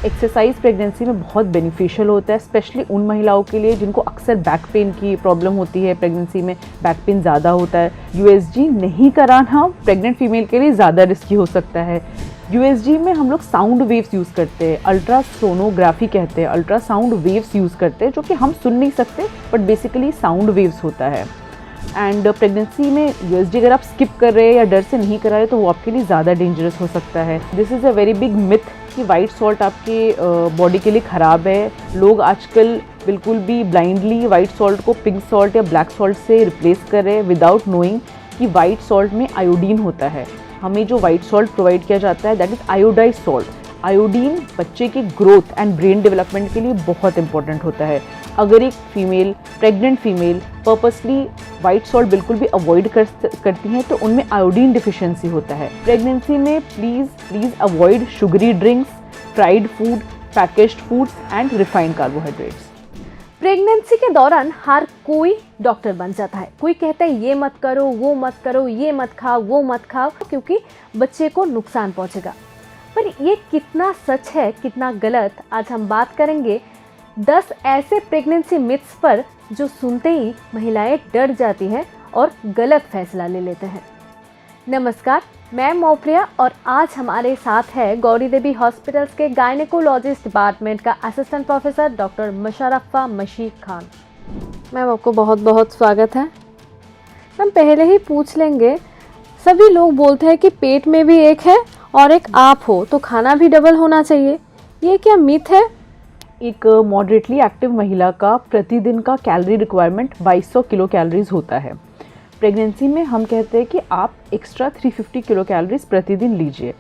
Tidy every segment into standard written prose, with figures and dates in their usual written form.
Exercise pregnancy में बहुत beneficial होता है, स्पेशली उन महिलाओं के लिए जिनको अक्सर बैक पेन की प्रॉब्लम होती है। प्रेगनेंसी में बैक पेन ज़्यादा होता है। यूएसजी नहीं कराना प्रेग्नेंट फीमेल के लिए ज़्यादा रिस्की हो सकता है। यूएसजी में हम लोग साउंड वेव्स यूज़ करते हैं, अल्ट्रासोनोग्राफी कहते हैं, अल्ट्रासाउंड वेव्स यूज़ करते हैं, जो कि हम सुन नहीं सकते बट बेसिकली साउंड वेव्स होता है। एंड प्रेगनेंसी में यूएसजी अगर आप स्किप कर रहे हैं या डर से नहीं करा रहे तो वो आपके लिए ज़्यादा डेंजरस हो सकता है। This is a very big myth कि वाइट सॉल्ट आपके बॉडी के लिए ख़राब है। लोग आजकल बिल्कुल भी ब्लाइंडली वाइट सॉल्ट को पिंक सॉल्ट या ब्लैक सॉल्ट से रिप्लेस कर रहे हैं विदाउट नोइंग कि वाइट सॉल्ट में आयोडीन होता है। हमें जो वाइट सॉल्ट प्रोवाइड किया जाता है that is iodise salt. Iodine बच्चे की ग्रोथ एंड ब्रेन डेवलपमेंट के लिए बहुत इंपॉर्टेंट होता है। अगर एक female pregnant female purposely white salt बिल्कुल भी अवॉइड करती हैं तो उनमें आयोडीन डिफिशिएंसी होता है। प्रेगनेंसी में please avoid sugary drinks, fried food, packaged foods and refined carbohydrates. Pregnancy के दौरान हर कोई डॉक्टर बन जाता है। कोई कहता है ये मत करो, वो मत करो, ये मत खाओ, वो मत खाओ, क्योंकि बच्चे को नुकसान पहुंचेगा। पर ये कितना सच है, कितना गलत, आज हम बात करेंगे 10 ऐसे प्रेगनेंसी मिथ्स पर जो सुनते ही महिलाएं डर जाती हैं और गलत फैसला ले लेते हैं। नमस्कार, मैं मौप्रिया और आज हमारे साथ है गौरी देवी हॉस्पिटल्स के गायनेकोलॉजिस्ट डिपार्टमेंट का असिस्टेंट प्रोफेसर डॉक्टर मुशर्रफा मशीद खान। मैम, आपको बहुत बहुत स्वागत है। मैम, पहले ही पूछ लेंगे, सभी लोग बोलते हैं कि पेट में भी एक है और एक आप हो तो खाना भी डबल होना चाहिए, ये क्या मिथ है? एक मॉडरेटली एक्टिव महिला का प्रतिदिन का कैलोरी रिक्वायरमेंट 2200 किलो कैलोरीज होता है। प्रेगनेंसी में हम कहते हैं कि आप एक्स्ट्रा 350 किलो कैलोरीज प्रतिदिन लीजिए।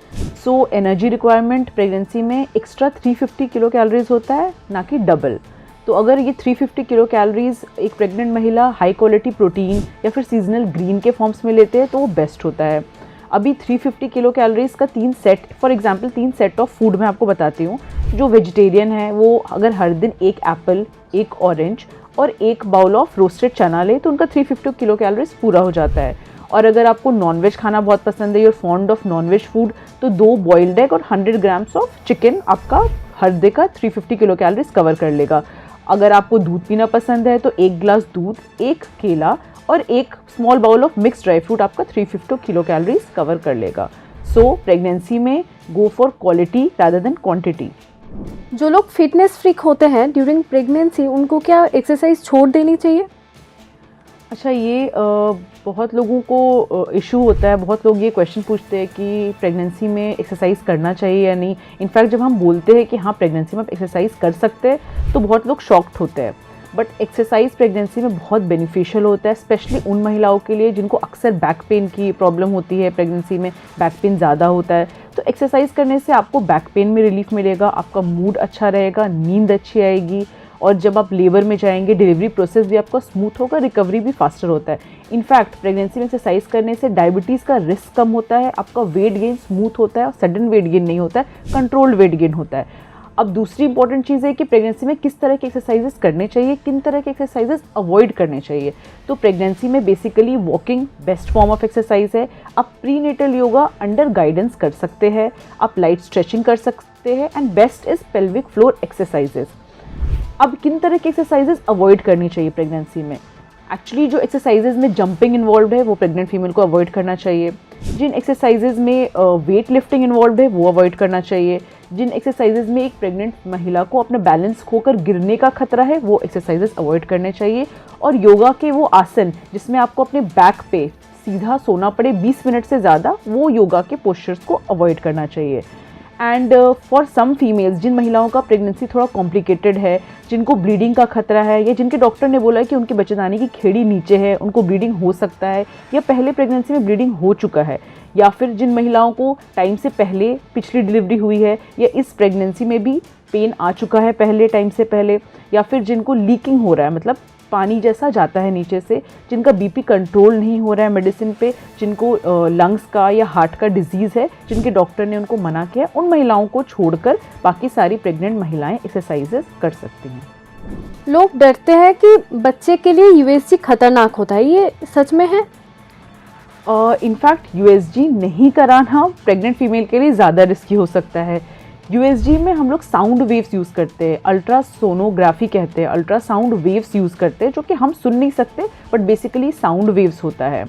सो एनर्जी रिक्वायरमेंट प्रेगनेंसी में एक्स्ट्रा 350 किलो कैलोरीज होता है, ना कि डबल। तो अगर ये 350 किलो कैलोरीज एक प्रेग्नेंट महिला हाई क्वालिटी प्रोटीन या फिर सीजनल ग्रीन के फॉर्म्स में लेते हैं तो वो बेस्ट होता है। अभी 350 किलो कैलोरीज का 3 set, for example 3 set of food मैं आपको बताती हूँ। जो वेजिटेरियन है वो अगर हर दिन एक एप्पल, एक ऑरेंज और एक बाउल ऑफ रोस्टेड चना ले तो उनका 350 किलो कैलोरीज पूरा हो जाता है। और अगर आपको नॉनवेज खाना बहुत पसंद है, you're fond of nonveg food, तो 2 बॉइल्ड एग और 100 ग्राम्स ऑफ चिकन आपका हर डे का 350 किलो कैलोरीज कवर कर लेगा। अगर आपको दूध पीना पसंद है तो 1 गिलास दूध, 1 केला और 1 small bowl of mix dry fruit आपका 350 किलो कैलोरीज कवर कर लेगा। सो प्रेगनेंसी में go for quality rather than quantity. जो लोग फिटनेस फ्रीक होते हैं ड्यूरिंग प्रेगनेंसी, उनको क्या एक्सरसाइज छोड़ देनी चाहिए? अच्छा, ये बहुत लोगों को इशू होता है। बहुत लोग ये क्वेश्चन पूछते हैं कि प्रेगनेंसी में एक्सरसाइज करना चाहिए या नहीं। इनफैक्ट जब हम बोलते हैं कि हाँ प्रेगनेंसी में आप एक्सरसाइज कर सकते हैं तो बहुत लोग शॉक्ड होते हैं। बट एक्सरसाइज प्रेगनेंसी में बहुत बेनिफिशियल होता है, स्पेशली उन महिलाओं के लिए जिनको अक्सर बैक पेन की प्रॉब्लम होती है। प्रेगनेंसी में बैक पेन ज़्यादा होता है तो एक्सरसाइज करने से आपको बैक पेन में रिलीफ मिलेगा, आपका मूड अच्छा रहेगा, नींद अच्छी आएगी और जब आप लेबर में जाएंगे डिलीवरी प्रोसेस भी आपका स्मूथ होगा, रिकवरी भी फास्टर होता है। इनफैक्ट प्रेगनेंसी में एक्सरसाइज करने से डायबिटीज़ का रिस्क कम होता है, आपका वेट गेन स्मूथ होता है और सडन वेट गेन नहीं होता है, कंट्रोल्ड वेट गेन होता है। अब दूसरी इंपॉर्टेंट चीज़ है कि प्रेगनेंसी में किस तरह के एक्सरसाइजेस करने चाहिए, किन तरह के एक्सरसाइजेस अवॉइड करने चाहिए। तो प्रेगनेंसी में basically walking best form of exercise है। आप प्रीनेटल योगा अंडर गाइडेंस कर सकते हैं, आप लाइट स्ट्रेचिंग कर सकते हैं and best is pelvic floor exercises. अब किन तरह के एक्सरसाइजेस अवॉइड करनी चाहिए प्रेगनेंसी में? एक्चुअली जो एक्सरसाइजेज में जंपिंग इन्वॉल्व है वो प्रेग्नेंट फीमेल को अवॉइड करना चाहिए। जिन एक्सरसाइजेज में वेट लिफ्टिंग इन्वॉल्व है वो अवॉइड करना चाहिए। जिन एक्सरसाइजेज में एक प्रेग्नेंट महिला को अपना बैलेंस खोकर गिरने का खतरा है वो एक्सरसाइजेज अवॉइड करने चाहिए। और योगा के वो आसन जिसमें आपको अपने बैक पे सीधा सोना पड़े 20 मिनट से ज़्यादा, वो योगा के पोस्चर्स को अवॉइड करना चाहिए। एंड फॉर सम फीमेल्स, जिन महिलाओं का प्रेगनेंसी थोड़ा कॉम्प्लिकेटेड है, जिनको ब्लीडिंग का खतरा है या जिनके डॉक्टर ने बोला है कि उनकी बच्चेदानी की खेड़ी नीचे है, उनको ब्लीडिंग हो सकता है या पहले प्रेगनेंसी में ब्लीडिंग हो चुका है, या फिर जिन महिलाओं को टाइम से पहले पिछली डिलीवरी हुई है या इस प्रेगनेंसी में भी पेन आ चुका है पहले टाइम से पहले, या फिर जिनको लीकिंग हो रहा है, मतलब पानी जैसा जाता है नीचे से, जिनका बीपी कंट्रोल नहीं हो रहा है मेडिसिन पे, जिनको लंग्स का या हार्ट का डिजीज़ है, जिनके डॉक्टर ने उनको मना किया, उन महिलाओं को छोड़कर बाकी सारी प्रेग्नेंट महिलाएं एक्सरसाइजेस कर सकती हैं। लोग डरते हैं कि बच्चे के लिए यूएसजी खतरनाक होता है, ये सच में है? इनफैक्ट यूएसजी नहीं कराना प्रेग्नेंट फीमेल के लिए ज़्यादा रिस्की हो सकता है। यूएसजी में हम लोग साउंड वेव्स यूज़ करते हैं, अल्ट्रासोनोग्राफी कहते हैं, अल्ट्रासाउंड वेव्स यूज़ करते हैं, जो कि हम सुन नहीं सकते बट बेसिकली साउंड वेव्स होता है।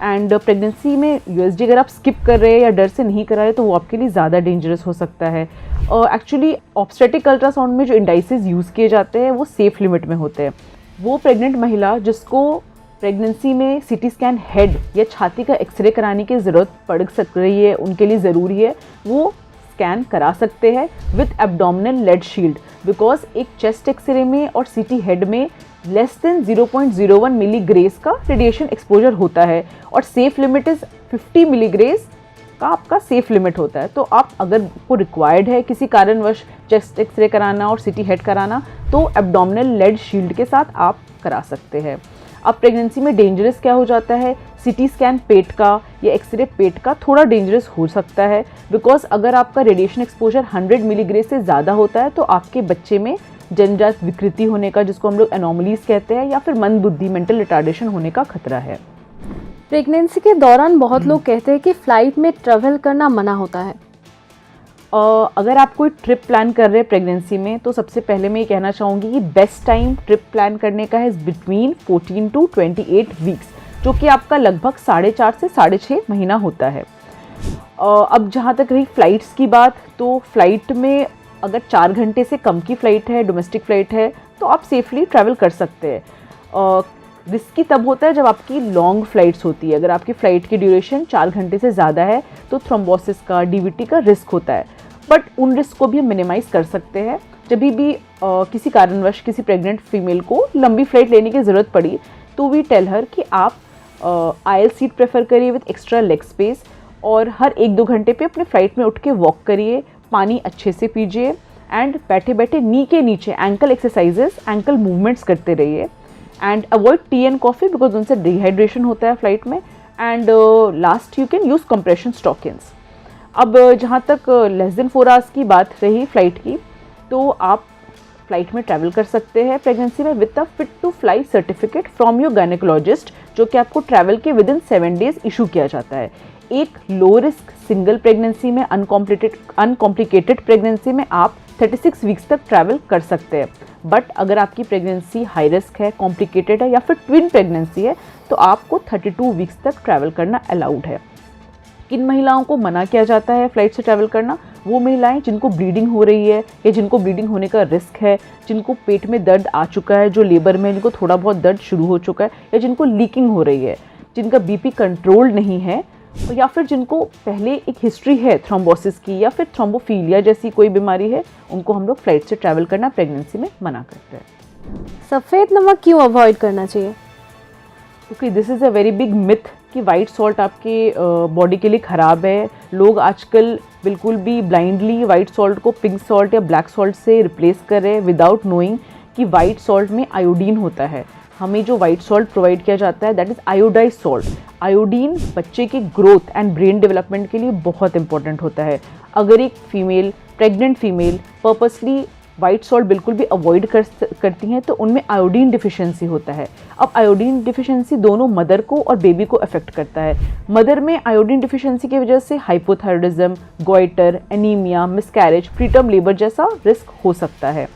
एंड प्रेगनेंसी में यूएसजी अगर आप स्किप कर रहे हैं या डर से नहीं करा रहे तो वो आपके लिए ज़्यादा डेंजरस हो सकता है। एक्चुअली ऑब्स्टेट्रिक अल्ट्रासाउंड में जो इंडाइसेस यूज़ किए जाते हैं वो सेफ लिमिट में होते हैं। वो प्रेग्नेंट महिला जिसको प्रेगनेंसी में सीटी स्कैन हेड या छाती का एक्सरे कराने की ज़रूरत पड़ सक रही है, उनके लिए ज़रूरी है, वो स्कैन करा सकते हैं with abdominal lead shield, because एक चेस्ट एक्सरे में और सीटी हेड में लेस देन 0.01 मिलीग्रेस का रेडिएशन एक्सपोजर होता है और सेफ लिमिट इज़ 50 मिलीग्रेस का आपका सेफ लिमिट होता है। तो आप अगर को रिक्वायर्ड है किसी कारणवश चेस्ट एक्सरे कराना और सीटी हेड कराना तो एब्डोमिनल लेड शील्ड के साथ आप करा सकते हैं। अब प्रेगनेंसी में डेंजरस क्या हो जाता है, सीटी स्कैन पेट का या एक्सरे पेट का थोड़ा डेंजरस हो सकता है, बिकॉज अगर आपका रेडिएशन एक्सपोजर 100 मिलीग्रेस से ज़्यादा होता है तो आपके बच्चे में जन्मजात विकृति होने का, जिसको हम लोग एनोमलीज कहते हैं, या फिर मंद बुद्धि मेंटल रिटार्डेशन होने का खतरा है। प्रेगनेंसी के दौरान बहुत लोग कहते हैं कि फ़्लाइट में ट्रैवल करना मना होता है। अगर आप कोई ट्रिप प्लान कर रहे हैं प्रेगनेंसी में तो सबसे पहले मैं ये कहना चाहूँगी कि बेस्ट टाइम ट्रिप प्लान करने का है बिटवीन 14 to 28 वीक्स, जो कि आपका लगभग 4.5 से 6.5 महीना होता है। अब जहाँ तक रही फ़्लाइट्स की बात, तो फ्लाइट में अगर 4 घंटे से कम की फ़्लाइट है, डोमेस्टिक फ़्लाइट है, तो आप सेफली ट्रैवल कर सकते हैं। रिस्की तब होता है जब आपकी लॉन्ग फ्लाइट्स होती है। अगर आपकी फ़्लाइट की ड्यूरेशन 4 घंटे से ज़्यादा है तो थ्रोम्बोसिस का, डीवीटी का रिस्क होता है, बट उन रिस्क को भी हम मिनिमाइज़ कर सकते हैं। जब भी किसी कारणवश किसी प्रेग्नेंट फीमेल को लंबी फ़्लाइट लेने की ज़रूरत पड़ी तो वी टेल हर कि आप आयल सीट प्रेफर करिए विथ एक्स्ट्रा लेग स्पेस, और हर 1-2 घंटे पे अपने फ़्लाइट में उठ के वॉक करिए, पानी अच्छे से पीजिए, एंड बैठे बैठे नी के नीचे एंकल एक्सरसाइजेस, एंकल मूवमेंट्स करते रहिए, and avoid T and coffee because उनसे डिहाइड्रेशन होता है फ्लाइट में। And last you can use compression stockings. अब जहाँ तक लेस देन 4 आवर्स की बात रही फ़्लाइट की, तो आप फ़्लाइट में ट्रैवल कर सकते हैं प्रेगनेंसी में with a fit to fly certificate from your gynaecologist, जो कि आपको ट्रैवल के विद इन 7 डेज़ इशू किया जाता है। एक लो रिस्क सिंगल प्रेगनेंसी में, अनकॉम्प्लिकेटेड प्रेगनेंसी में आप 36 वीक्स तक ट्रैवल कर सकते हैं, बट अगर आपकी प्रेगनेंसी हाई रिस्क है, कॉम्प्लिकेटेड है, या फिर ट्विन प्रेगनेंसी है तो आपको 32 वीक्स तक ट्रैवल करना अलाउड है। किन महिलाओं को मना किया जाता है फ़्लाइट से ट्रैवल करना? वो महिलाएं जिनको ब्लीडिंग हो रही है या जिनको ब्लीडिंग होने का रिस्क है, जिनको पेट में दर्द आ चुका है, जो लेबर में जिनको थोड़ा बहुत दर्द शुरू हो चुका है, या जिनको लीकिंग हो रही है, जिनका बीपी कंट्रोल नहीं है, या फिर जिनको पहले एक हिस्ट्री है थ्रोम्बोसिस की या फिर थ्रोम्बोफीलिया जैसी कोई बीमारी है, उनको हम लोग फ़्लाइट से ट्रैवल करना प्रेगनेंसी में मना करते हैं। सफ़ेद नमक क्यों अवॉइड करना चाहिए? Okay, this is a very big myth कि वाइट सॉल्ट आपके बॉडी के लिए ख़राब है। लोग आजकल बिल्कुल भी ब्लाइंडली वाइट सॉल्ट को पिंक सॉल्ट या ब्लैक सॉल्ट से रिप्लेस कर रहे हैं विदाउट नोइंग कि वाइट सॉल्ट में आयोडीन होता है। हमें जो वाइट सॉल्ट प्रोवाइड किया जाता है that is iodise salt. Iodine बच्चे की ग्रोथ एंड ब्रेन डेवलपमेंट के लिए बहुत इंपॉर्टेंट होता है। अगर एक female, pregnant female purposely white salt बिल्कुल भी अवॉइड करती हैं तो उनमें आयोडीन डिफिशिएंसी होता है। अब आयोडीन डिफिशिएंसी दोनों मदर को और बेबी को अफेक्ट करता है। मदर में आयोडीन डिफिशिएंसी की वजह से hypothyroidism, goitre, anaemia, miscarriage, preterm labour जैसा रिस्क हो सकता है।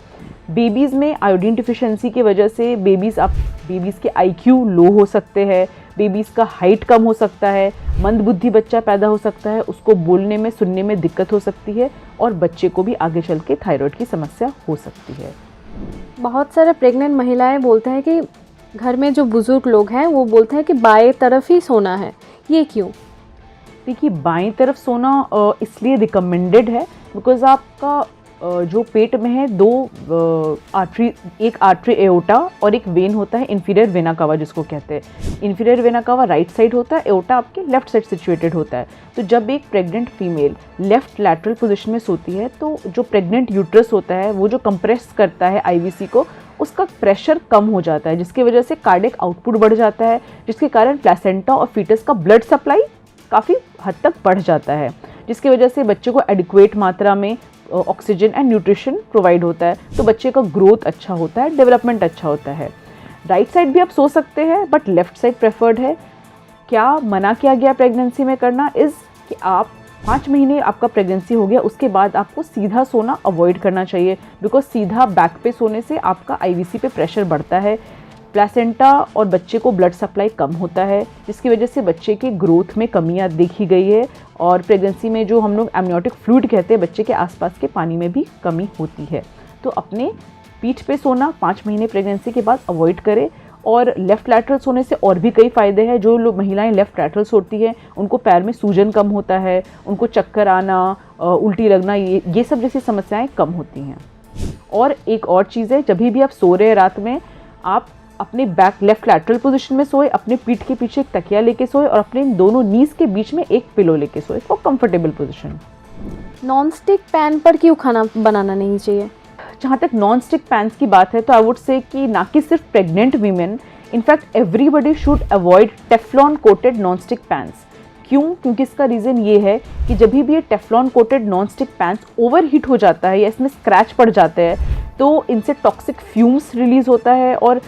बेबीज़ में आयोडीन डिफिशिएंसी की वजह से बेबीज़ के IQ लो हो सकते हैं, बेबीज़ का हाइट कम हो सकता है, मंदबुद्धि बच्चा पैदा हो सकता है, उसको बोलने में, सुनने में दिक्कत हो सकती है, और बच्चे को भी आगे चल के थायराइड की समस्या हो सकती है। बहुत सारे प्रेग्नेंट महिलाएं बोलते हैं कि घर में जो बुज़ुर्ग लोग हैं वो बोलते हैं कि बाएं तरफ ही सोना है, ये क्यों? देखिए, बाएं तरफ सोना इसलिए रिकमेंडेड है बिकॉज आपका जो पेट में है एक आर्टरी एओटा और एक वेन होता है इंफीरियर वेना कावा जिसको कहते हैं। Inferior vena cava right side होता है, एओटा आपके लेफ्ट साइड सिचुएटेड होता है। तो जब एक pregnant female left lateral position में सोती है तो जो प्रेग्नेंट यूट्रस होता है वो जो कंप्रेस करता है IVC को, उसका प्रेशर कम हो जाता है, जिसकी वजह से कार्डियक आउटपुट बढ़ जाता है, जिसके कारण प्लेसेंटा और फीटस का ब्लड सप्लाई काफ़ी हद तक बढ़ जाता है, जिसकी वजह से बच्चे को एडिक्वेट मात्रा में ऑक्सीजन एंड न्यूट्रिशन प्रोवाइड होता है, तो बच्चे का ग्रोथ अच्छा होता है, डेवलपमेंट अच्छा होता है। राइट साइड भी आप सो सकते हैं बट लेफ्ट साइड प्रेफर्ड है। क्या मना किया गया प्रेगनेंसी में करना इज़ कि आप 5 महीने आपका प्रेगनेंसी हो गया, उसके बाद आपको सीधा सोना अवॉइड करना चाहिए, बिकॉज सीधा बैक पे सोने से आपका आईवीसी पे प्रेशर बढ़ता है, प्लेसेंटा और बच्चे को ब्लड सप्लाई कम होता है, जिसकी वजह से बच्चे के ग्रोथ में कमियां देखी गई है। और प्रेगनेंसी में जो हम लोग एमनियोटिक फ्लूइड कहते हैं, बच्चे के आसपास के पानी में भी कमी होती है। तो अपने पीठ पे सोना 5 महीने प्रेगनेंसी के बाद अवॉइड करें। और लेफ़्ट लैटरल सोने से और भी कई फ़ायदे हैं। जो लोग महिलाएं लेफ़्ट लैटरल सोती हैं, उनको पैर में सूजन कम होता है, उनको चक्कर आना, उल्टी लगना, ये सब जैसी समस्याएं कम होती हैं। और एक और चीज़ है, जब भी आप सो रहे हैं रात में, आप अपने बैक लेफ़्ट लैटरल पोजीशन में सोए, अपने पीठ के पीछे एक तकिया लेके सोए और अपने दोनों नीज़ के बीच में एक पिलो लेके सोए for comfortable position. Non stick pan पर क्यों खाना बनाना नहीं चाहिए? जहाँ तक नॉन स्टिक पैन्स की बात है, तो आई वुड से कि ना कि सिर्फ pregnant women, in fact everybody should avoid Teflon coated non stick pans. क्यों? क्योंकि इसका रीज़न ये है कि जब भी ये Teflon coated non stick pans over heat हो जाता है या इसमें स्क्रैच पड़ जाते हैं, तो इनसे टॉक्सिक फ्यूम्स रिलीज़ होता है और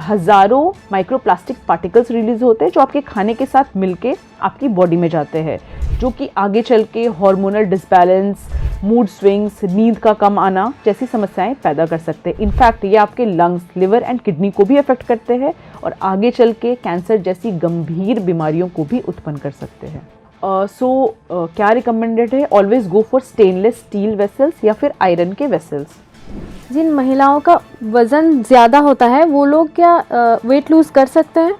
हज़ारों माइक्रोप्लास्टिक पार्टिकल्स रिलीज़ होते हैं, जो आपके खाने के साथ मिलके आपकी बॉडी में जाते हैं, जो कि आगे चल के हार्मोनल डिसबैलेंस, मूड स्विंग्स, नींद का कम आना जैसी समस्याएं पैदा कर सकते हैं। इनफैक्ट ये आपके लंग्स, लिवर एंड किडनी को भी अफेक्ट करते हैं और आगे चल के कैंसर जैसी गंभीर बीमारियों को भी उत्पन्न कर सकते हैं। क्या रिकमेंडेड है? Always go for stainless steel vessels या फिर आयरन के वेसल्स। जिन महिलाओं का वज़न ज़्यादा होता है, वो लोग क्या वेट लूज़ कर सकते हैं?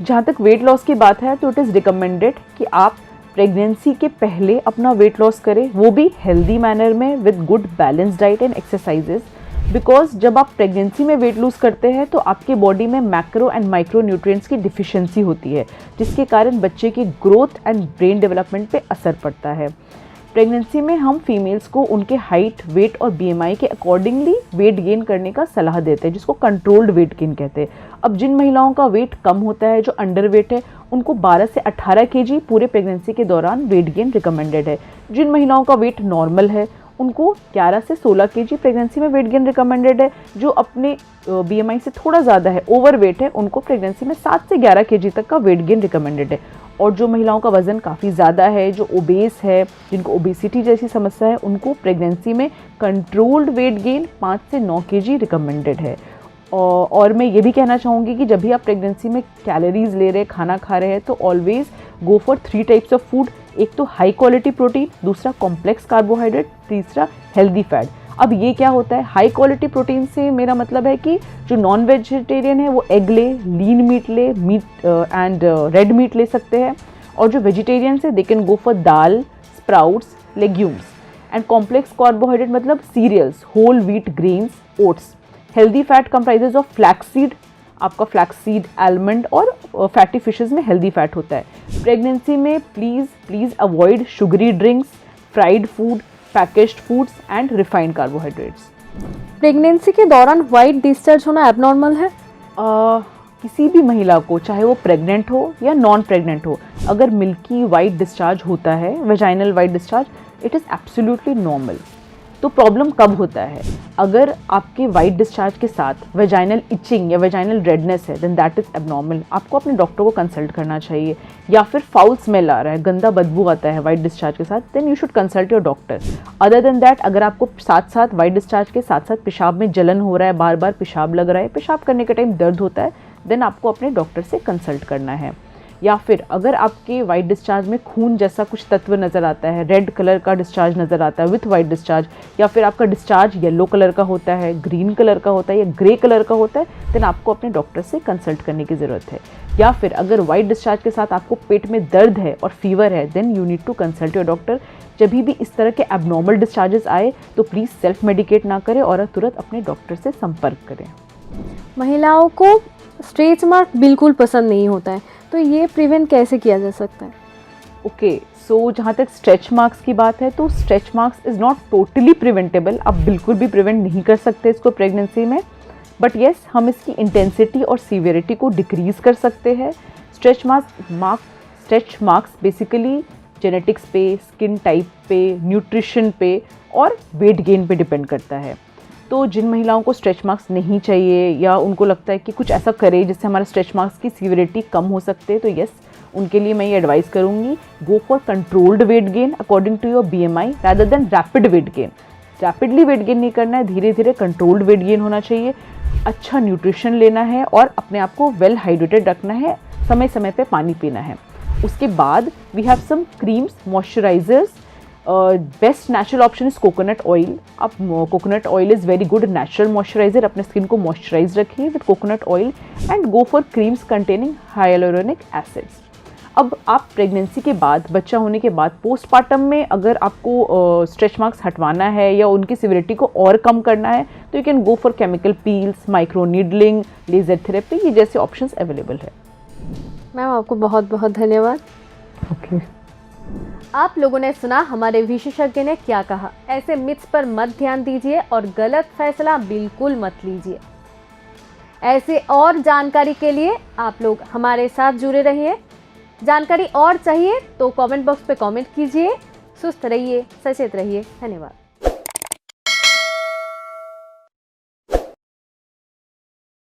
जहाँ तक वेट लॉस की बात है, तो इट इज़ रिकमेंडेड कि आप प्रेगनेंसी के पहले अपना वेट लॉस करें, वो भी हेल्दी मैनर में with good balance diet and exercises. Because जब आप प्रेगनेंसी में वेट लूज़ करते हैं, तो आपके बॉडी में मैक्रो एंड माइक्रो न्यूट्रिएंट्स की डिफिशिएंसी होती है, जिसके कारण बच्चे की ग्रोथ एंड ब्रेन डेवलपमेंट पे असर पड़ता है। प्रेगनेंसी में हम फीमेल्स को उनके हाइट, वेट और बीएमआई के अकॉर्डिंगली वेट गेन करने का सलाह देते हैं, जिसको कंट्रोल्ड वेट गेन कहते हैं। अब जिन महिलाओं का वेट कम होता है, जो अंडर वेट है, उनको 12 से 18 केजी पूरे प्रेगनेंसी के दौरान वेट गेन रिकमेंडेड है। जिन महिलाओं का वेट नॉर्मल है, उनको 11 से 16 केजी प्रेगनेंसी में वेट गेन रिकमेंडेड है। जो अपने बीएमआई से थोड़ा ज़्यादा है, ओवर वेट है, उनको प्रेगनेंसी में 7 से 11 केजी तक का वेट गेन रिकमेंडेड है। और जो महिलाओं का वज़न काफ़ी ज़्यादा है, जो ओबेस है, जिनको ओबेसिटी जैसी समस्या है, उनको प्रेगनेंसी में कंट्रोल्ड वेट गेन 5 से 9 केजी रिकमेंडेड है। और मैं ये भी कहना चाहूँगी कि जब भी आप प्रेगनेंसी में कैलोरीज ले रहे हैं, खाना खा रहे हैं, तो always go for 3 types of food. एक तो हाई क्वालिटी प्रोटीन, दूसरा कॉम्प्लेक्स कार्बोहाइड्रेट, तीसरा हेल्दी फैट। अब ये क्या होता है? हाई क्वालिटी प्रोटीन से मेरा मतलब है कि जो नॉन वेजिटेरियन है वो एग ले, लीन मीट ले, मीट एंड रेड मीट ले सकते हैं। और जो वेजिटेरियन है, they can go for dal, sprouts, legumes. And complex carbohydrate मतलब cereals, whole wheat grains, oats. Healthy fat comprises of flaxseed, आपका फ्लैक्सीड, आलमंड और फैटी फिशेस में हेल्दी फैट होता है। प्रेगनेंसी में please avoid sugary drinks, fried food, packaged foods and refined carbohydrates. Pregnancy के दौरान white discharge होना abnormal है? किसी भी महिला को, चाहे वो प्रेग्नेंट हो या नॉन प्रेग्नेंट हो, अगर मिल्की वाइट डिस्चार्ज होता है, vaginal white discharge, it is absolutely normal. तो प्रॉब्लम कब होता है? अगर आपके वाइट डिस्चार्ज के साथ वेजाइनल इचिंग या वेजाइनल रेडनेस है, देन दैट इज़ एबनॉर्मल। आपको अपने डॉक्टर को कंसल्ट करना चाहिए। या फिर फाउल स्मेल आ रहा है, गंदा बदबू आता है वाइट डिस्चार्ज के साथ, then you should consult your doctor. Other than that, अगर आपको साथ साथ वाइट डिस्चार्ज के साथ साथ पेशाब में जलन हो रहा है, बार बार पेशाब लग रहा है, पेशाब करने के टाइम दर्द होता है, देन आपको अपने डॉक्टर से कंसल्ट करना है। या फिर अगर आपके वाइट डिस्चार्ज में खून जैसा कुछ तत्व नज़र आता है, रेड कलर का डिस्चार्ज नज़र आता है विथ वाइट डिस्चार्ज, या फिर आपका डिस्चार्ज येलो कलर का होता है, ग्रीन कलर का होता है या ग्रे कलर का होता है, देन आपको अपने डॉक्टर से कंसल्ट करने की ज़रूरत है। या फिर अगर वाइट डिस्चार्ज के साथ आपको पेट में दर्द है और फीवर है, then you need to consult your doctor. जब भी इस तरह के एबनॉर्मल डिस्चार्जेस आए, तो प्लीज़ सेल्फ मेडिकेट ना करें और तुरंत अपने डॉक्टर से संपर्क करें। महिलाओं को स्ट्रेच मार्क बिल्कुल पसंद नहीं होता है, तो ये प्रिवेंट कैसे किया जा सकता है? ओके, सो जहाँ तक स्ट्रेच मार्क्स की बात है, तो stretch marks is not totally preventable. आप बिल्कुल भी प्रिवेंट नहीं कर सकते इसको प्रेगनेंसी में, बट येस, हम इसकी इंटेंसिटी और सीवियरिटी को डिक्रीज़ कर सकते हैं। स्ट्रेच मार्क्स बेसिकली जेनेटिक्स पे, स्किन टाइप पे, न्यूट्रिशन पे और वेट गेन पे डिपेंड करता है। तो जिन महिलाओं को स्ट्रेच मार्क्स नहीं चाहिए या उनको लगता है कि कुछ ऐसा करे जिससे हमारा स्ट्रेच मार्क्स की सीवियरिटी कम हो सकते हैं, तो यस, उनके लिए मैं ये एडवाइस करूँगी, go for controlled weight gain according to your BMI rather than rapid weight gain. Rapidly weight gain नहीं करना है, धीरे धीरे कंट्रोल्ड वेट गेन होना चाहिए। अच्छा न्यूट्रिशन लेना है और अपने आप को वेल हाइड्रेटेड रखना है, समय समय पे पानी पीना है। उसके बाद we have some creams, moisturizers. Best natural option is coconut oil. आप coconut oil is very good natural moisturizer. अपने स्किन को मॉइस्चराइज रखिए with coconut oil and go for creams containing hyaluronic acids. अब आप प्रेगनेंसी के बाद, बच्चा होने के बाद, पोस्टपार्टम में अगर आपको स्ट्रेच मार्क्स हटवाना है या उनकी सिविरिटी को और कम करना है तो you can go for chemical peels, micro needling, laser therapy, ये जैसे ऑप्शंस अवेलेबल है। मैम आपको बहुत बहुत धन्यवाद। ओके आप लोगों ने सुना हमारे विशेषज्ञ ने क्या कहा। ऐसे मिथ्स पर मत ध्यान दीजिए और गलत फैसला बिल्कुल मत लीजिए। ऐसे और जानकारी के लिए आप लोग हमारे साथ जुड़े रहिए। जानकारी और चाहिए तो कमेंट बॉक्स पे कमेंट कीजिए। सुस्त रहिए, सचेत रहिए। धन्यवाद।